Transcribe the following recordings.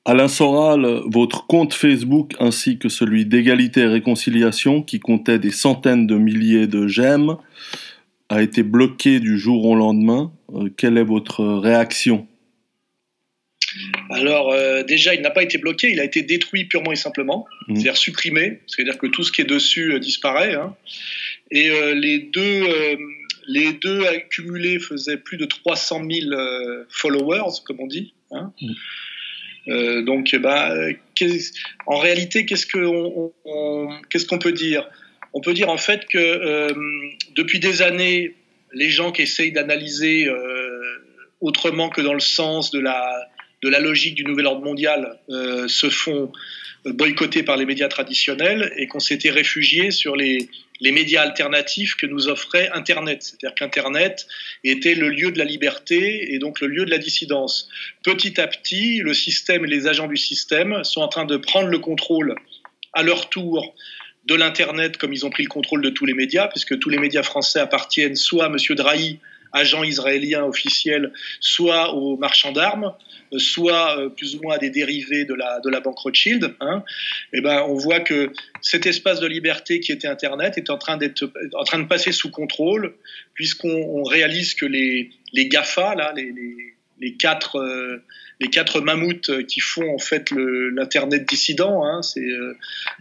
Alain Soral, votre compte Facebook ainsi que celui d'Égalité et Réconciliation, qui comptait des centaines de milliers de j'aime, a été bloqué du jour au lendemain. Quelle est votre réaction? Alors déjà, il n'a pas été bloqué, il a été détruit purement et simplement, c'est-à-dire supprimé, c'est-à-dire que tout ce qui est dessus disparaît. Hein. Et les deux accumulés faisaient plus de 300 000 followers, comme on dit. Hein. Donc, en réalité, qu'est-ce qu'on peut dire? On peut dire en fait que depuis des années, les gens qui essayent d'analyser autrement que dans le sens de la logique du nouvel ordre mondial se font boycotter par les médias traditionnels et qu'on s'était réfugié sur les médias alternatifs que nous offrait Internet. C'est-à-dire qu'Internet était le lieu de la liberté et donc le lieu de la dissidence. Petit à petit, le système et les agents du système sont en train de prendre le contrôle à leur tour de l'Internet comme ils ont pris le contrôle de tous les médias, puisque tous les médias français appartiennent soit à M. Drahi, agent israélien officiel, soit aux marchands d'armes, soit plus ou moins à des dérivés de la banque Rothschild. Hein. Et ben, on voit que cet espace de liberté qui était Internet est en train de passer sous contrôle, puisqu'on réalise que les GAFA, là, les quatre mammouths qui font en fait l'internet dissident, hein, c'est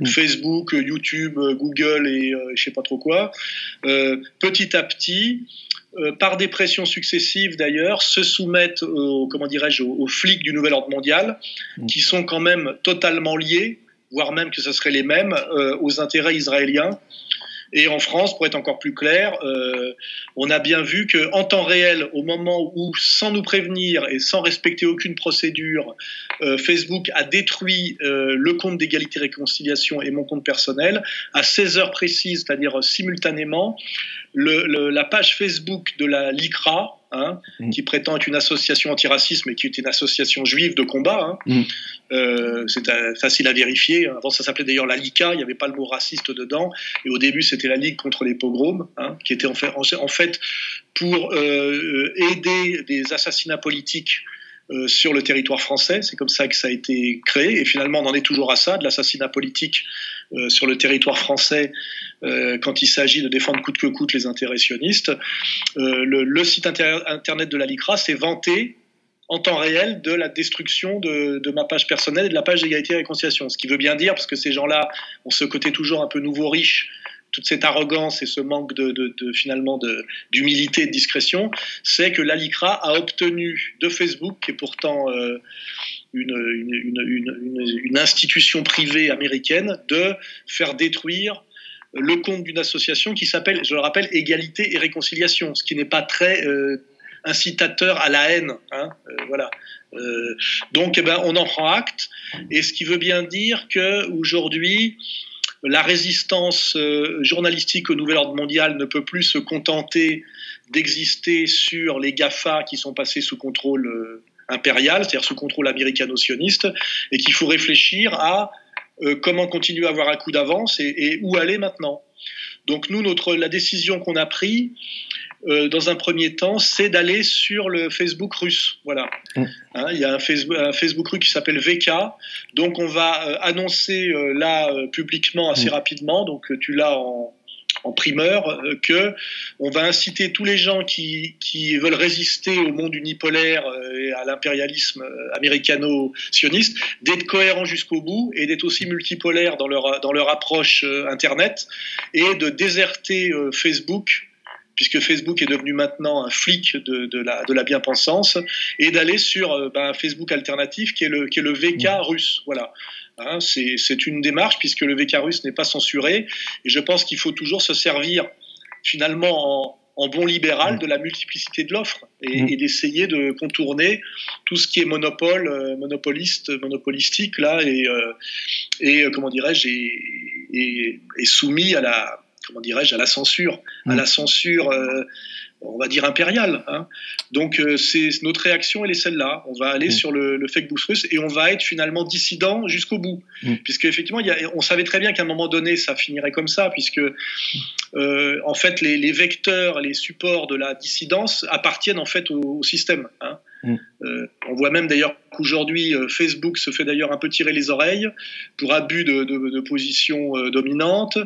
Facebook, YouTube, Google et je sais pas trop quoi. Petit à petit, par des pressions successives d'ailleurs, se soumettent aux flics du nouvel ordre mondial, qui sont quand même totalement liés, voire même que ce seraient les mêmes, aux intérêts israéliens. Et en France, pour être encore plus clair, on a bien vu qu'en temps réel, au moment où, sans nous prévenir et sans respecter aucune procédure, Facebook a détruit le compte d'égalité et réconciliation et mon compte personnel, à 16 heures précises, c'est-à-dire simultanément, la page Facebook de la LICRA, hein, qui prétend être une association antiracisme et qui est une association juive de combat, hein, c'est facile à vérifier. Avant, ça s'appelait d'ailleurs la LICA, il n'y avait pas le mot raciste dedans, et au début, c'était la Ligue contre les pogroms, hein, qui était en fait pour aider des assassinats politiques sur le territoire français. C'est comme ça que ça a été créé, et finalement, on en est toujours à ça, de l'assassinat politique sur le territoire français, quand il s'agit de défendre coûte que coûte les intérêts sionistes. Le site internet de la LICRA s'est vanté en temps réel de la destruction de ma page personnelle et de la page d'égalité et réconciliation. Ce qui veut bien dire, parce que ces gens-là ont ce côté toujours un peu nouveau riche, toute cette arrogance et ce manque finalement d'humilité et de discrétion, c'est que la LICRA a obtenu de Facebook, qui est pourtant une institution privée américaine, de faire détruire le compte d'une association qui s'appelle, je le rappelle, Égalité et Réconciliation, ce qui n'est pas très incitateur à la haine. Hein, voilà. Donc, on en prend acte, et ce qui veut bien dire qu'aujourd'hui, la résistance journalistique au nouvel ordre mondial ne peut plus se contenter d'exister sur les GAFA qui sont passés sous contrôle impérial, c'est-à-dire sous contrôle américano-sioniste, et qu'il faut réfléchir à comment continuer à avoir un coup d'avance et où aller maintenant. Donc nous, la décision qu'on a prise, dans un premier temps, c'est d'aller sur le Facebook russe. Voilà. Hein, il y a un Facebook russe qui s'appelle VK. Donc on va annoncer là publiquement assez rapidement, donc tu l'as en primeur, que on va inciter tous les gens qui veulent résister au monde unipolaire et à l'impérialisme américano-sioniste d'être cohérents jusqu'au bout et d'être aussi multipolaires dans leur approche Internet, et de déserter Facebook, puisque Facebook est devenu maintenant un flic de la bien-pensance, et d'aller sur un Facebook alternatif qui est le VK russe. Voilà. Hein, c'est une démarche, puisque le VK russe n'est pas censuré, et je pense qu'il faut toujours se servir finalement en bon libéral de la multiplicité de l'offre et d'essayer de contourner tout ce qui est monopolistique là, et comment dirais-je, est soumis à la censure, on va dire impériale. Hein. Donc notre réaction, elle est celle-là. On va aller sur le Facebook russe, et on va être finalement dissident jusqu'au bout, puisque effectivement, on savait très bien qu'à un moment donné, ça finirait comme ça, puisque en fait, les vecteurs, les supports de la dissidence appartiennent en fait au système. Hein. On voit même d'ailleurs qu'aujourd'hui, Facebook se fait d'ailleurs un peu tirer les oreilles pour abus de position dominante.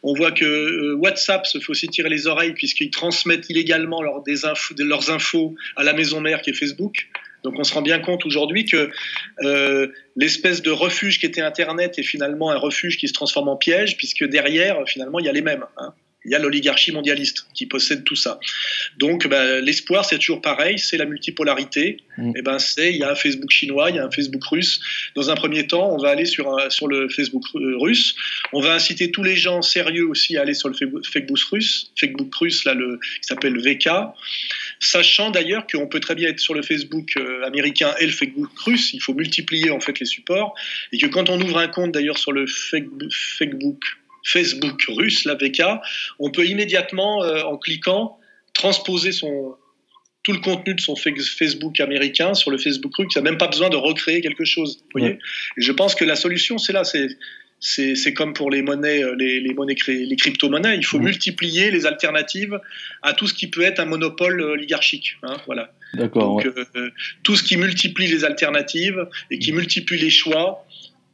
On voit que WhatsApp se fait aussi tirer les oreilles puisqu'ils transmettent illégalement leurs infos à la maison mère qui est Facebook. Donc on se rend bien compte aujourd'hui que l'espèce de refuge qui était Internet est finalement un refuge qui se transforme en piège, puisque derrière, finalement, il y a les mêmes. Il y a l'oligarchie mondialiste qui possède tout ça. Donc l'espoir, c'est toujours pareil, c'est la multipolarité. Il y a un Facebook chinois, il y a un Facebook russe. Dans un premier temps, on va aller sur le Facebook russe. On va inciter tous les gens sérieux aussi à aller sur le Facebook russe, là, qui s'appelle VK. Sachant d'ailleurs qu'on peut très bien être sur le Facebook américain et le Facebook russe, il faut multiplier en fait les supports, et que quand on ouvre un compte d'ailleurs sur le Facebook russe, la VK, on peut immédiatement, en cliquant, transposer tout le contenu de son Facebook américain sur le Facebook russe. Il n'y a même pas besoin de recréer quelque chose. Vous voyez ? Et je pense que la solution, c'est là. C'est comme pour les monnaies, les crypto-monnaies. Il faut multiplier les alternatives à tout ce qui peut être un monopole oligarchique. Voilà. D'accord. Donc, tout ce qui multiplie les alternatives et qui multiplie les choix,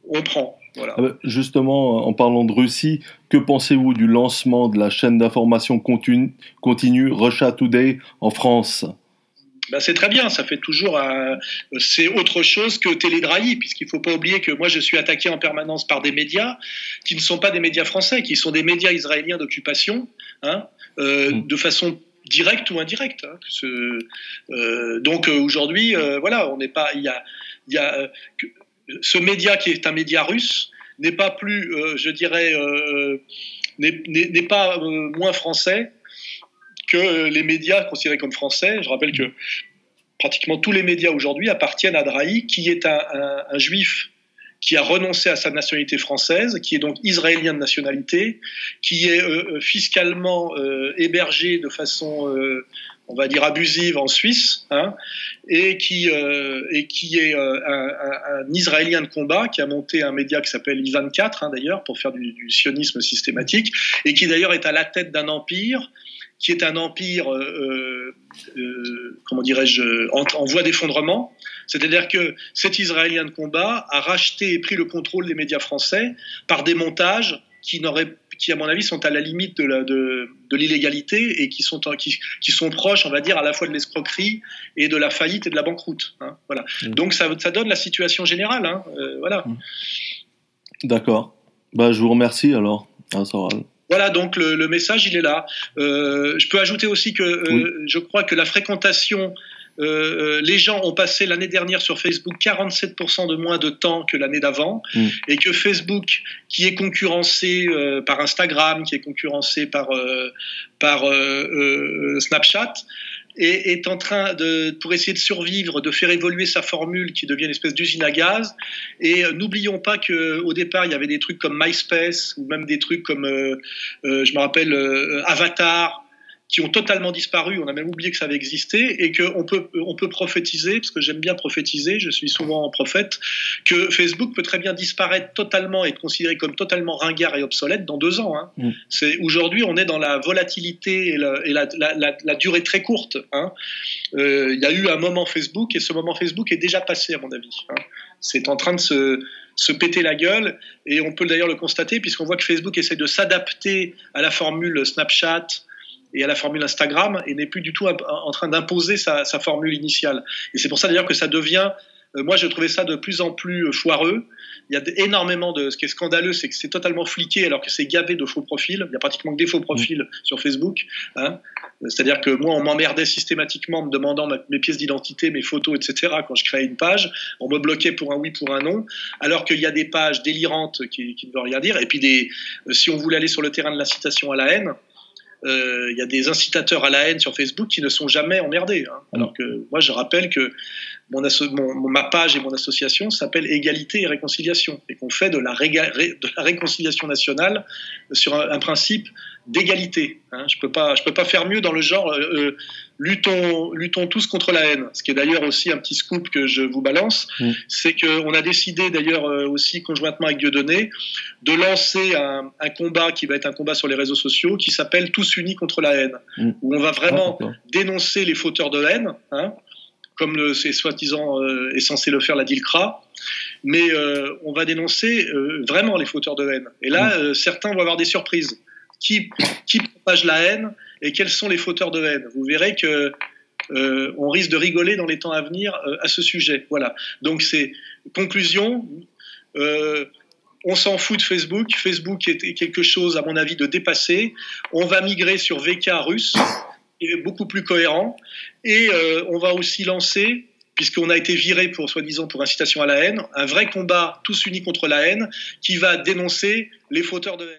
on prend. Voilà. Justement, en parlant de Russie, que pensez-vous du lancement de la chaîne d'information continue Russia Today en France ? C'est très bien, ça fait toujours c'est autre chose que Télédrahi, puisqu'il ne faut pas oublier que moi je suis attaqué en permanence par des médias qui ne sont pas des médias français, qui sont des médias israéliens d'occupation, de façon directe ou indirecte. Donc aujourd'hui, voilà, on n'est pas, il y a ce média qui est un média russe n'est pas plus, je dirais, n'est pas moins français que les médias considérés comme français. Je rappelle que pratiquement tous les médias aujourd'hui appartiennent à Drahi, qui est un juif qui a renoncé à sa nationalité française, qui est donc israélien de nationalité, qui est fiscalement hébergé de façon, on va dire, abusive en Suisse, et qui est un Israélien de combat, qui a monté un média qui s'appelle I24, d'ailleurs, pour faire du sionisme systématique, et qui d'ailleurs est à la tête d'un empire qui est un empire, comment dirais-je, en voie d'effondrement. C'est-à-dire que cet Israélien de combat a racheté et pris le contrôle des médias français par des montages qui, à mon avis, sont à la limite de l'illégalité et qui sont proches, on va dire, à la fois de l'escroquerie et de la faillite et de la banqueroute. Voilà. Donc ça donne la situation générale. Voilà. D'accord. Je vous remercie alors, Soral. Voilà, donc le message, il est là. Je peux ajouter aussi que je crois que la fréquentation, les gens ont passé l'année dernière sur Facebook 47% de moins de temps que l'année d'avant, et que Facebook, qui est concurrencé par Instagram, qui est concurrencé par Snapchat, est en train pour essayer de survivre, de faire évoluer sa formule qui devient une espèce d'usine à gaz. Et n'oublions pas qu'au départ, il y avait des trucs comme MySpace, ou même des trucs comme, je me rappelle, Avatar, qui ont totalement disparu, on a même oublié que ça avait existé, et qu'on peut prophétiser, parce que j'aime bien prophétiser, je suis souvent prophète, que Facebook peut très bien disparaître totalement et être considéré comme totalement ringard et obsolète dans 2 ans. Aujourd'hui, on est dans la volatilité et la durée très courte. Il y a eu un moment Facebook, et ce moment Facebook est déjà passé, à mon avis. C'est en train de se péter la gueule, et on peut d'ailleurs le constater, puisqu'on voit que Facebook essaie de s'adapter à la formule Snapchat et à la formule Instagram, et n'est plus du tout en train d'imposer sa formule initiale. Et c'est pour ça d'ailleurs que ça devient, moi je trouvais ça de plus en plus foireux. Il y a énormément ce qui est scandaleux, c'est que c'est totalement fliqué alors que c'est gavé de faux profils. Il y a pratiquement que des faux profils sur Facebook. C'est-à-dire que moi on m'emmerdait systématiquement en me demandant mes pièces d'identité, mes photos, etc. quand je créais une page. On me bloquait pour un oui, pour un non, alors qu'il y a des pages délirantes qui ne veulent rien dire. Et puis si on voulait aller sur le terrain de l'incitation à la haine, il y a des incitateurs à la haine sur Facebook qui ne sont jamais emmerdés. Alors que moi, je rappelle que ma page et mon association s'appelle Égalité et Réconciliation, et qu'on fait de la réconciliation nationale sur un principe d'égalité. Je peux pas faire mieux dans le genre luttons tous contre la haine. Ce qui est d'ailleurs aussi un petit scoop que je vous balance, c'est qu'on a décidé d'ailleurs aussi conjointement avec Dieudonné de lancer un combat qui va être un combat sur les réseaux sociaux qui s'appelle Tous unis contre la haine, où on va vraiment dénoncer les fauteurs de haine, comme c'est soi-disant est censé le faire la DILCRA, mais on va dénoncer vraiment les fauteurs de haine. Et là, certains vont avoir des surprises. Qui propage la haine et quels sont les fauteurs de haine? Vous verrez que on risque de rigoler dans les temps à venir à ce sujet. Voilà. Donc c'est conclusion. On s'en fout de Facebook. Facebook est quelque chose, à mon avis, de dépassé. On va migrer sur VK russe, qui est beaucoup plus cohérent. Et on va aussi lancer, puisqu'on a été viré soi-disant pour incitation à la haine, un vrai combat tous unis contre la haine qui va dénoncer les fauteurs de haine.